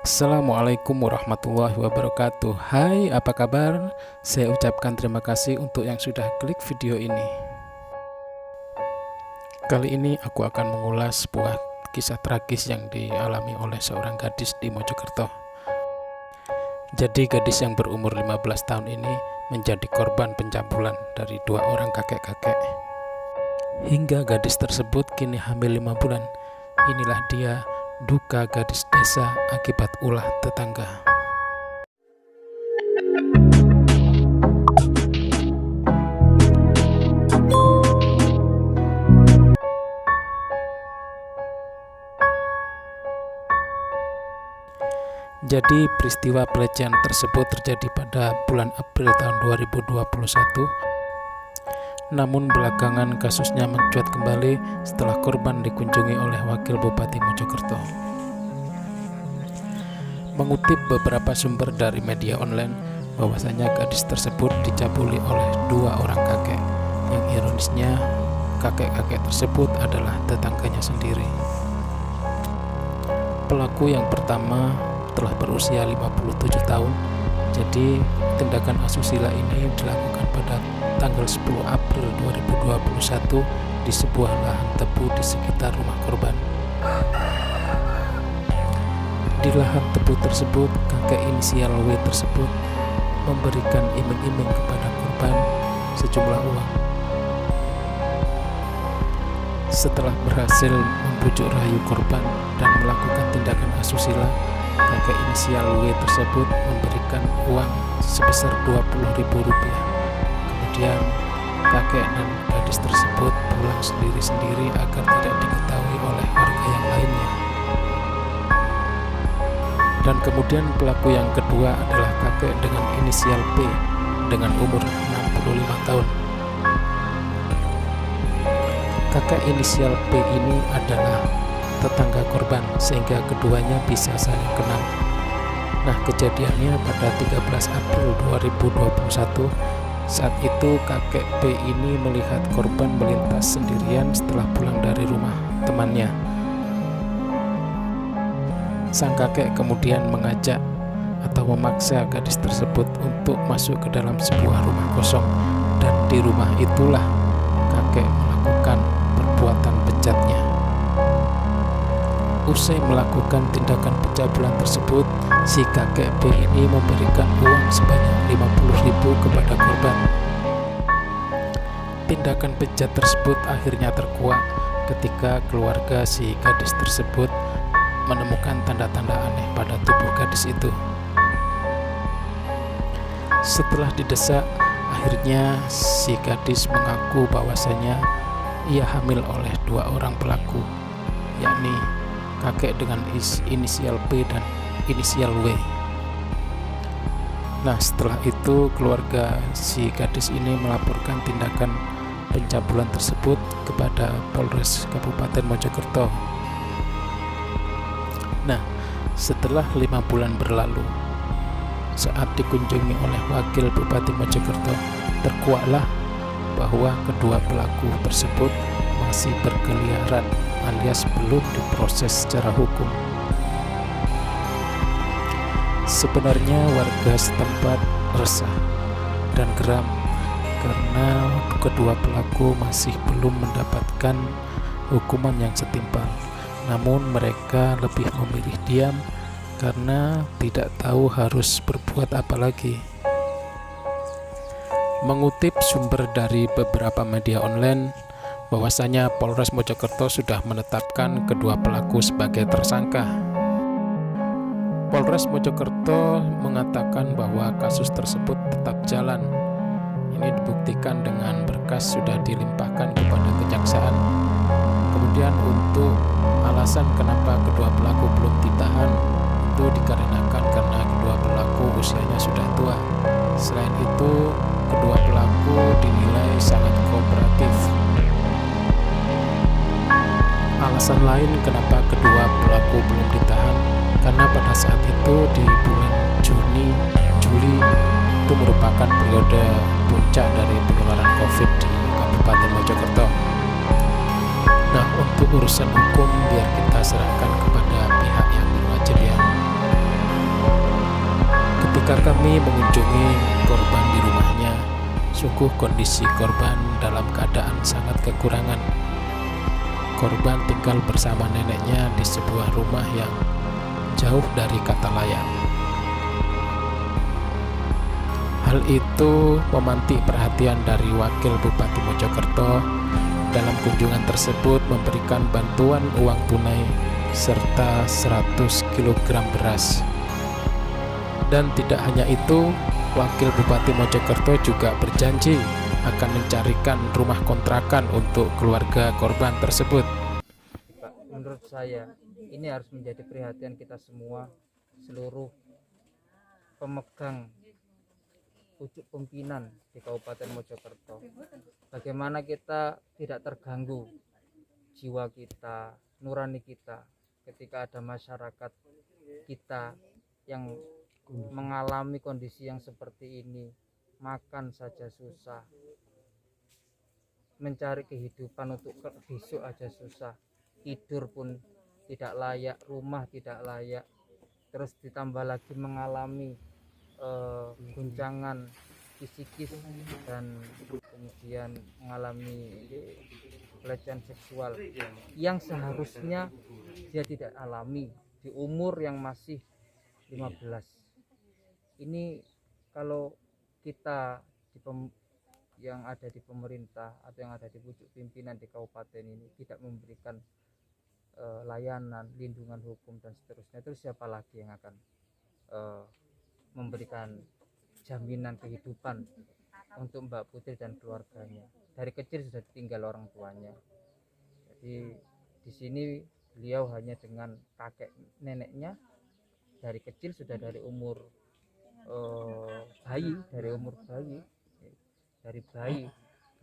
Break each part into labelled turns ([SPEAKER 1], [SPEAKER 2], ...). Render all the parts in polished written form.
[SPEAKER 1] Assalamualaikum warahmatullahi wabarakatuh. Hai, apa kabar? Saya ucapkan terima kasih untuk yang sudah klik video ini. Kali ini aku akan mengulas sebuah kisah tragis yang dialami oleh seorang gadis di Mojokerto. Jadi gadis yang berumur 15 tahun ini menjadi korban pencabulan dari dua orang kakek-kakek. Hingga gadis tersebut kini hamil 5 bulan. Inilah dia duka gadis desa akibat ulah tetangga. Jadi peristiwa pelecehan tersebut terjadi pada bulan April tahun 2021. Namun belakangan kasusnya mencuat kembali setelah korban dikunjungi oleh Wakil Bupati Mojokerto. Mengutip beberapa sumber dari media online, bahwasanya gadis tersebut dicabuli oleh dua orang kakek. Yang ironisnya, kakek-kakek tersebut adalah tetangganya sendiri. Pelaku yang pertama telah berusia 57 tahun. Jadi tindakan asusila ini dilakukan pada tanggal 10 April 2021 di sebuah lahan tebu di sekitar rumah korban. Di lahan tebu tersebut, kakek inisial W tersebut memberikan iming-iming kepada korban sejumlah uang. Setelah berhasil membujuk rayu korban dan melakukan tindakan asusila, kakek inisial W tersebut memberikan uang sebesar Rp20.000. Kemudian kakek dan gadis tersebut pulang sendiri-sendiri agar tidak diketahui oleh warga yang lainnya. Dan kemudian pelaku yang kedua adalah kakek dengan inisial P dengan umur 65 tahun. Kakek inisial P ini adalah tetangga korban sehingga keduanya bisa saling kenal. Nah, kejadiannya pada 13 April 2021. Saat itu kakek P ini melihat korban melintas sendirian setelah pulang dari rumah temannya. Sang kakek kemudian mengajak atau memaksa gadis tersebut untuk masuk ke dalam sebuah rumah kosong, dan di rumah itulah kakek melakukan perbuatan bejatnya. Usai melakukan tindakan pencabulan tersebut, si kakek B ini memberikan uang sebanyak Rp50.000 kepada korban. Tindakan bejat tersebut akhirnya terkuak ketika keluarga si gadis tersebut menemukan tanda-tanda aneh pada tubuh gadis itu. Setelah didesak, akhirnya si gadis mengaku bahwasanya ia hamil oleh dua orang pelaku, yakni kakek dengan inisial P dan inisial W. Nah, setelah itu keluarga si gadis ini melaporkan tindakan pencabulan tersebut kepada Polres Kabupaten Mojokerto. Nah, setelah 5 bulan berlalu, saat dikunjungi oleh Wakil Bupati Mojokerto, terkuaklah bahwa kedua pelaku tersebut masih berkeliaran alias belum diproses secara hukum. Sebenarnya warga setempat resah dan geram karena kedua pelaku masih belum mendapatkan hukuman yang setimpal. Namun mereka lebih memilih diam karena tidak tahu harus berbuat apa lagi. Mengutip sumber dari beberapa media online, bahwasanya Polres Mojokerto sudah menetapkan kedua pelaku sebagai tersangka. Polres Mojokerto mengatakan bahwa kasus tersebut tetap jalan. Ini dibuktikan dengan berkas sudah dilimpahkan kepada kejaksaan. Kemudian untuk alasan kenapa kedua pelaku belum ditahan, itu dikarenakan karena kedua pelaku usianya sudah tua. Selain itu, kedua pelaku dinilai sangat kooperatif. Alasan lain kenapa kedua pelaku belum ditahan, karena pada saat itu di bulan Juli itu merupakan periode puncak dari penularan COVID di Kabupaten Mojokerto. Nah, untuk urusan hukum biar kita serahkan kepada pihak yang berwajib ya. Ketika kami mengunjungi korban di rumahnya, sungguh kondisi korban dalam keadaan sangat kekurangan. Korban tinggal bersama neneknya di sebuah rumah yang jauh dari kata layak. Hal itu memantik perhatian dari Wakil Bupati Mojokerto. Dalam kunjungan tersebut memberikan bantuan uang tunai serta 100 kg beras. Dan tidak hanya itu, Wakil Bupati Mojokerto juga berjanji akan mencarikan rumah kontrakan untuk keluarga korban tersebut.
[SPEAKER 2] Menurut saya ini harus menjadi perhatian kita semua, seluruh pemegang pucuk pimpinan di Kabupaten Mojokerto. Bagaimana kita tidak terganggu jiwa kita, nurani kita ketika ada masyarakat kita yang mengalami kondisi yang seperti ini, makan saja susah, mencari kehidupan untuk besok aja susah, tidur pun tidak layak, rumah tidak layak, terus ditambah lagi mengalami guncangan psikis dan kemudian mengalami pelecehan seksual yang seharusnya dia tidak alami di umur yang masih 15. Ini kalau kita yang ada di pemerintah atau yang ada di pucuk pimpinan di kabupaten ini tidak memberikan layanan, lindungan hukum dan seterusnya, terus siapa lagi yang akan memberikan jaminan kehidupan untuk Mbak Putri dan keluarganya? Dari kecil sudah ditinggal orang tuanya. Jadi di sini beliau hanya dengan kakek neneknya dari kecil, sudah dari umur bayi,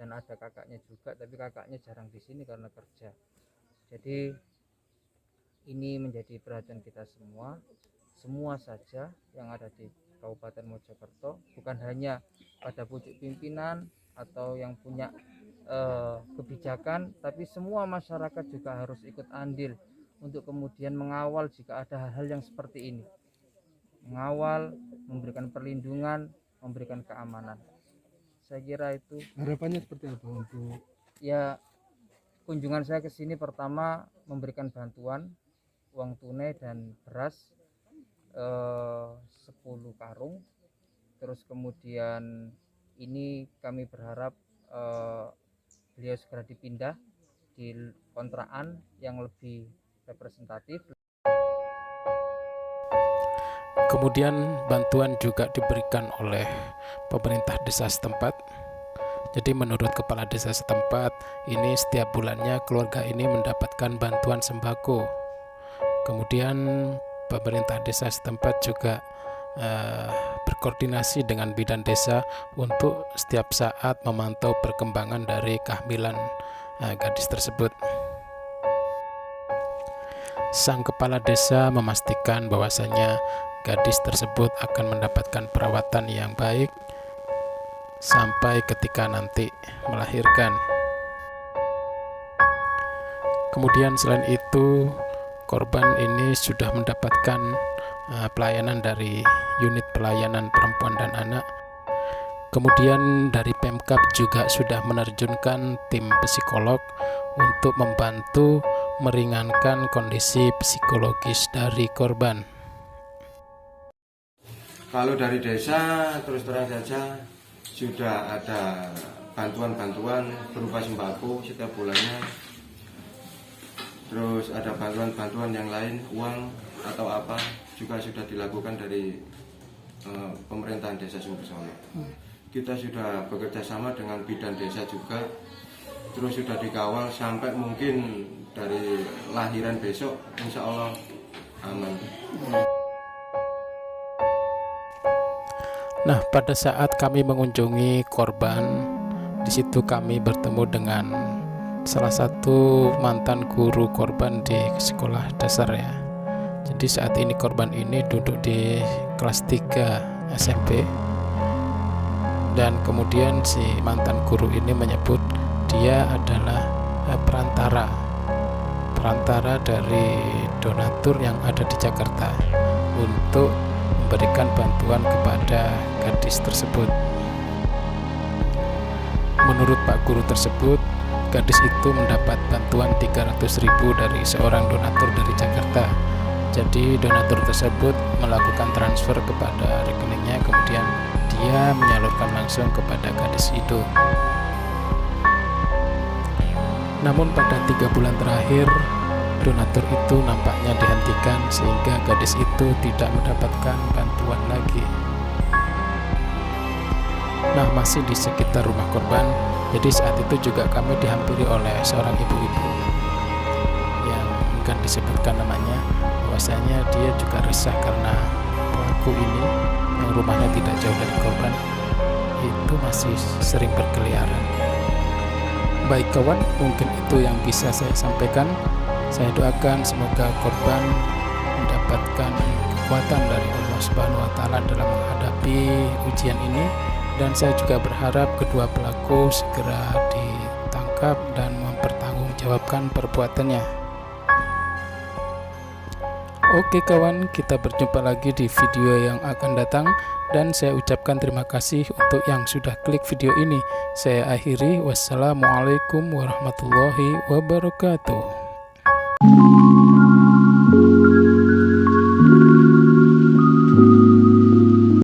[SPEAKER 2] dan ada kakaknya juga, tapi kakaknya jarang di sini karena kerja. Jadi ini menjadi perhatian kita semua saja yang ada di Kabupaten Mojokerto, bukan hanya pada pucuk pimpinan atau yang punya kebijakan, tapi semua masyarakat juga harus ikut andil untuk kemudian mengawal jika ada hal-hal yang seperti ini, mengawal, memberikan perlindungan, memberikan keamanan. Saya kira itu.
[SPEAKER 3] Harapannya seperti apa untuk?
[SPEAKER 2] Ya, kunjungan saya ke sini pertama memberikan bantuan uang tunai dan beras 10 karung. Terus kemudian ini kami berharap beliau segera dipindah di kontrakan yang lebih representatif.
[SPEAKER 1] Kemudian bantuan juga diberikan oleh pemerintah desa setempat. Jadi menurut kepala desa setempat, ini setiap bulannya keluarga ini mendapatkan bantuan sembako. Kemudian pemerintah desa setempat juga berkoordinasi dengan bidan desa untuk setiap saat memantau perkembangan dari kehamilan gadis tersebut. Sang kepala desa memastikan bahwasanya gadis tersebut akan mendapatkan perawatan yang baik sampai ketika nanti melahirkan. Kemudian selain itu, korban ini sudah mendapatkan pelayanan dari unit pelayanan perempuan dan anak. Kemudian dari Pemkab juga sudah menerjunkan tim psikolog untuk membantu meringankan kondisi psikologis dari korban.
[SPEAKER 4] Kalau dari desa terus terang saja sudah ada bantuan-bantuan berupa sembako setiap bulannya. Terus ada bantuan-bantuan yang lain, uang atau apa juga sudah dilakukan dari pemerintahan desa Sumbersono. Kita sudah bekerja sama dengan bidan desa juga. Terus sudah dikawal sampai mungkin dari lahiran besok insya Allah aman.
[SPEAKER 1] Nah, pada saat kami mengunjungi korban, di situ kami bertemu dengan salah satu mantan guru korban di sekolah dasar ya. Jadi saat ini korban ini duduk di kelas 3 SMP. Dan kemudian si mantan guru ini menyebut dia adalah perantara dari donatur yang ada di Jakarta untuk memberikan bantuan kepada gadis tersebut. Menurut Pak Guru tersebut, gadis itu mendapat bantuan 300.000 dari seorang donatur dari Jakarta. Jadi donatur tersebut melakukan transfer kepada rekeningnya, kemudian dia menyalurkan langsung kepada gadis itu. Namun pada 3 bulan terakhir, donatur itu nampaknya dihentikan sehingga gadis itu tidak mendapatkan bantuan lagi. Nah, masih di sekitar rumah korban, jadi saat itu juga kami dihampiri oleh seorang ibu-ibu yang enggan disebutkan namanya, bahwasanya dia juga resah karena pelaku ini yang rumahnya tidak jauh dari korban itu masih sering berkeliaran. Baik kawan, mungkin itu yang bisa saya sampaikan. Saya doakan semoga korban mendapatkan kekuatan dari Allah Subhanahu wa taala dalam menghadapi ujian ini, dan saya juga berharap kedua pelaku segera ditangkap dan mempertanggungjawabkan perbuatannya. Oke kawan, kita berjumpa lagi di video yang akan datang, dan saya ucapkan terima kasih untuk yang sudah klik video ini. Saya akhiri, wassalamualaikum warahmatullahi wabarakatuh.